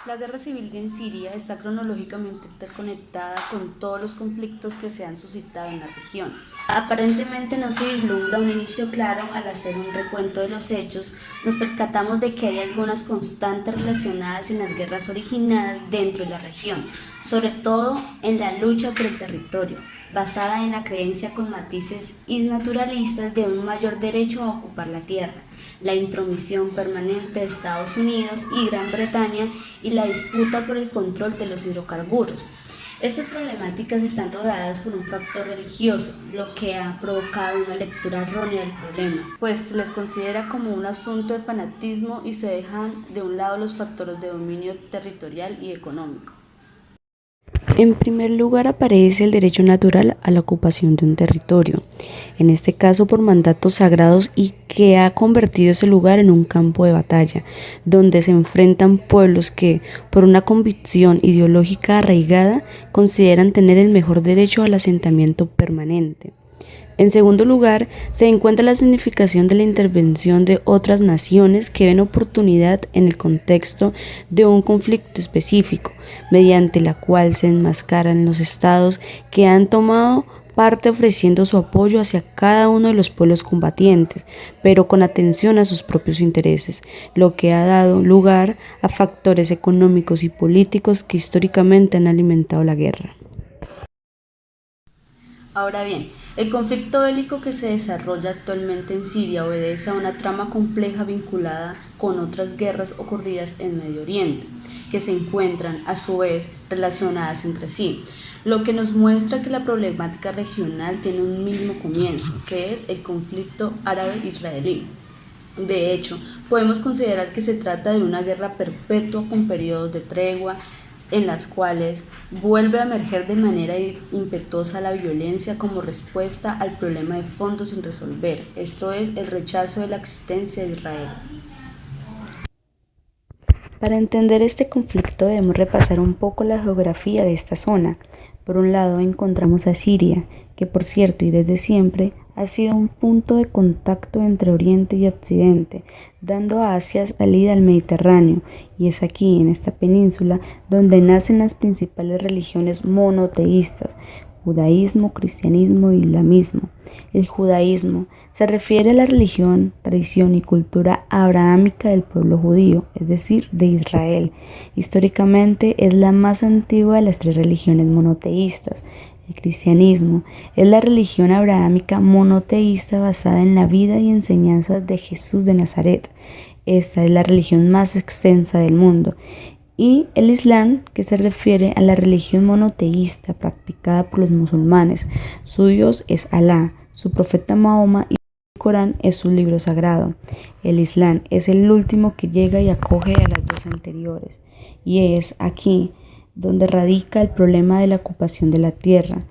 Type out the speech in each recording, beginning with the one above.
La guerra civil en Siria está cronológicamente interconectada con todos los conflictos que se han suscitado en la región. Aparentemente no se vislumbra un inicio claro. Al hacer un recuento de los hechos, nos percatamos de que hay algunas constantes relacionadas en las guerras originadas dentro de la región, sobre todo en la lucha por el territorio, basada en la creencia con matices isnaturalistas de un mayor derecho a ocupar la tierra, la intromisión permanente de Estados Unidos y Gran Bretaña y la disputa por el control de los hidrocarburos. Estas problemáticas están rodeadas por un factor religioso, lo que ha provocado una lectura errónea del problema, pues se les considera como un asunto de fanatismo y se dejan de un lado los factores de dominio territorial y económico. En primer lugar aparece el derecho natural a la ocupación de un territorio, en este caso por mandatos sagrados y que ha convertido ese lugar en un campo de batalla, donde se enfrentan pueblos que, por una convicción ideológica arraigada, consideran tener el mejor derecho al asentamiento permanente. En segundo lugar, se encuentra la significación de la intervención de otras naciones que ven oportunidad en el contexto de un conflicto específico, mediante la cual se enmascaran los estados que han tomado parte ofreciendo su apoyo hacia cada uno de los pueblos combatientes, pero con atención a sus propios intereses, lo que ha dado lugar a factores económicos y políticos que históricamente han alimentado la guerra. Ahora bien, el conflicto bélico que se desarrolla actualmente en Siria obedece a una trama compleja vinculada con otras guerras ocurridas en Medio Oriente, que se encuentran a su vez relacionadas entre sí, lo que nos muestra que la problemática regional tiene un mismo comienzo, que es el conflicto árabe-israelí. De hecho, podemos considerar que se trata de una guerra perpetua con periodos de tregua en las cuales vuelve a emerger de manera impetuosa la violencia como respuesta al problema de fondo sin resolver, esto es, el rechazo de la existencia de Israel. Para entender este conflicto debemos repasar un poco la geografía de esta zona. Por un lado encontramos a Siria, que por cierto y desde siempre ha sido un punto de contacto entre Oriente y Occidente, dando a Asia salida al Mediterráneo, y es aquí, en esta península, donde nacen las principales religiones monoteístas: judaísmo, cristianismo e islamismo. El judaísmo se refiere a la religión, tradición y cultura abrahámica del pueblo judío, es decir, de Israel. Históricamente es la más antigua de las tres religiones monoteístas. El cristianismo es la religión abrahámica monoteísta basada en la vida y enseñanzas de Jesús de Nazaret. Esta es la religión más extensa del mundo. Y el Islam, que se refiere a la religión monoteísta practicada por los musulmanes. Su Dios es Alá, su profeta Mahoma y el Corán es su libro sagrado. El Islam es el último que llega y acoge a las dos anteriores. Y es aquí donde radica el problema de la ocupación de la tierra.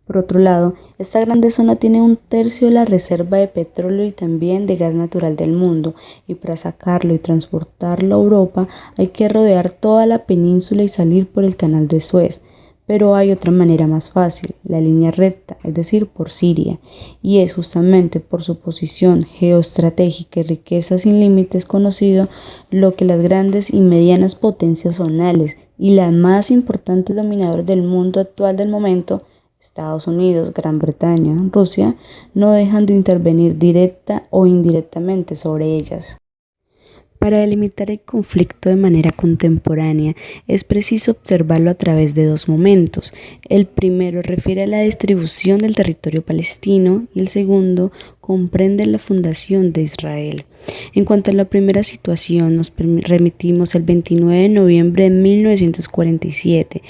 Por otro lado, esta grande zona tiene un tercio de la reserva de petróleo y también de gas natural del mundo, y para sacarlo y transportarlo a Europa hay que rodear toda la península y salir por el canal de Suez. Pero hay otra manera más fácil, la línea recta, es decir, por Siria, y es justamente por su posición geoestratégica y riqueza sin límites conocido lo que las grandes y medianas potencias zonales y las más importantes dominadoras del mundo actual del momento, Estados Unidos, Gran Bretaña, Rusia, no dejan de intervenir directa o indirectamente sobre ellas. Para delimitar el conflicto de manera contemporánea es preciso observarlo a través de dos momentos. El primero refiere a la distribución del territorio palestino y el segundo comprende la fundación de Israel. En cuanto a la primera situación, nos remitimos al 29 de noviembre de 1947,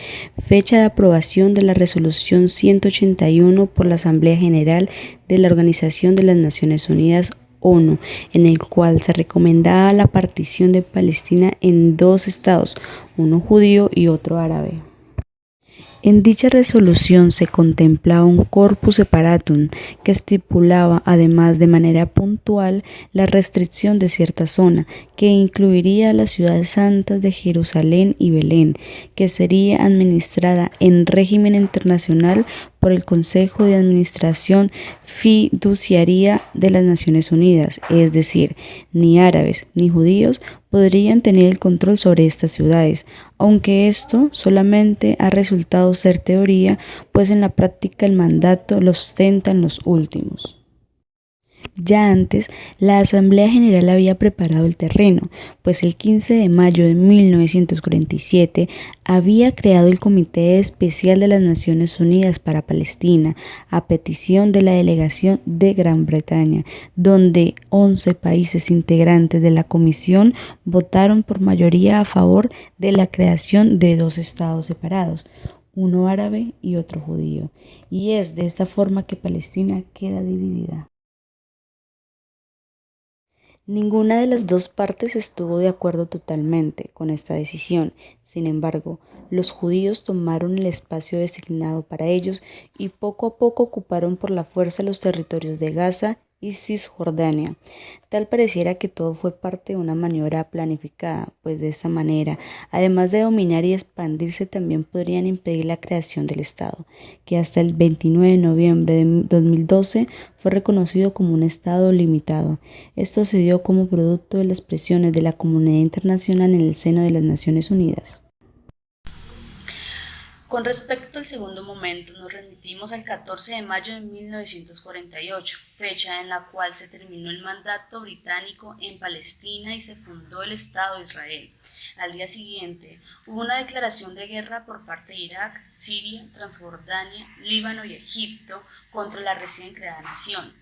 fecha de aprobación de la Resolución 181 por la Asamblea General de la Organización de las Naciones Unidas ONU, en el cual se recomendaba la partición de Palestina en dos estados, uno judío y otro árabe. En dicha resolución se contemplaba un corpus separatum que estipulaba además de manera puntual la restricción de cierta zona, que incluiría las ciudades santas de Jerusalén y Belén, que sería administrada en régimen internacional por el Consejo de Administración Fiduciaria de las Naciones Unidas, es decir, ni árabes ni judíos podrían tener el control sobre estas ciudades, aunque esto solamente ha resultado ser teoría, pues en la práctica el mandato lo ostentan los últimos. Ya antes, la Asamblea General había preparado el terreno, pues el 15 de mayo de 1947 había creado el Comité Especial de las Naciones Unidas para Palestina, a petición de la delegación de Gran Bretaña, donde 11 países integrantes de la comisión votaron por mayoría a favor de la creación de dos estados separados, uno árabe y otro judío, y es de esta forma que Palestina queda dividida. Ninguna de las dos partes estuvo de acuerdo totalmente con esta decisión. Sin embargo, los judíos tomaron el espacio designado para ellos y poco a poco ocuparon por la fuerza los territorios de Gaza y Cisjordania. Tal pareciera que todo fue parte de una maniobra planificada, pues de esta manera, además de dominar y expandirse, también podrían impedir la creación del Estado, que hasta el 29 de noviembre de 2012 fue reconocido como un Estado limitado. Esto se dio como producto de las presiones de la comunidad internacional en el seno de las Naciones Unidas. Con respecto al segundo momento, nos remitimos al 14 de mayo de 1948, fecha en la cual se terminó el mandato británico en Palestina y se fundó el Estado de Israel. Al día siguiente, hubo una declaración de guerra por parte de Irak, Siria, Transjordania, Líbano y Egipto contra la recién creada nación.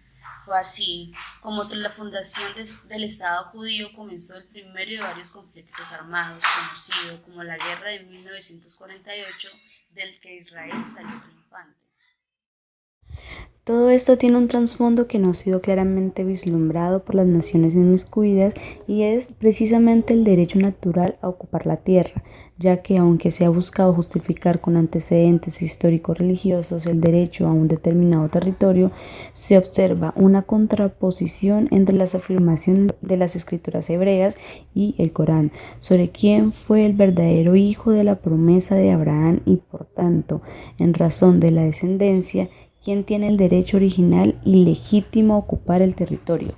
Fue así como tras la fundación del Estado judío comenzó el primero de varios conflictos armados, conocido como la Guerra de 1948, del que Israel salió triunfante. Todo esto tiene un trasfondo que no ha sido claramente vislumbrado por las naciones inmiscuidas y es precisamente el derecho natural a ocupar la tierra, ya que aunque se ha buscado justificar con antecedentes histórico-religiosos el derecho a un determinado territorio, se observa una contraposición entre las afirmaciones de las escrituras hebreas y el Corán sobre quién fue el verdadero hijo de la promesa de Abraham y, por tanto, en razón de la descendencia, quién tiene el derecho original y legítimo a ocupar el territorio.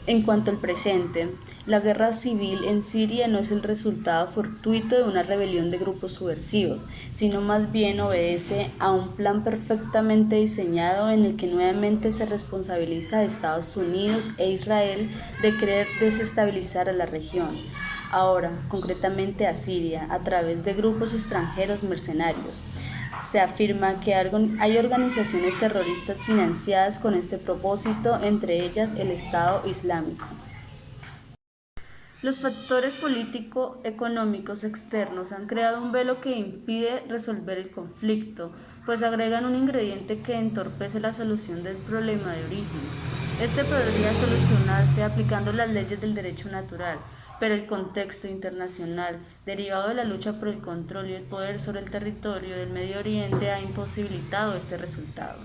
En cuanto al presente, la guerra civil en Siria no es el resultado fortuito de una rebelión de grupos subversivos, sino más bien obedece a un plan perfectamente diseñado en el que nuevamente se responsabiliza a Estados Unidos e Israel de querer desestabilizar a la región. Ahora, concretamente a Siria, a través de grupos extranjeros mercenarios. Se afirma que hay organizaciones terroristas financiadas con este propósito, entre ellas el Estado Islámico. Los factores político-económicos externos han creado un velo que impide resolver el conflicto, pues agregan un ingrediente que entorpece la solución del problema de origen. Este podría solucionarse aplicando las leyes del derecho natural, pero el contexto internacional, derivado de la lucha por el control y el poder sobre el territorio del Medio Oriente, ha imposibilitado este resultado.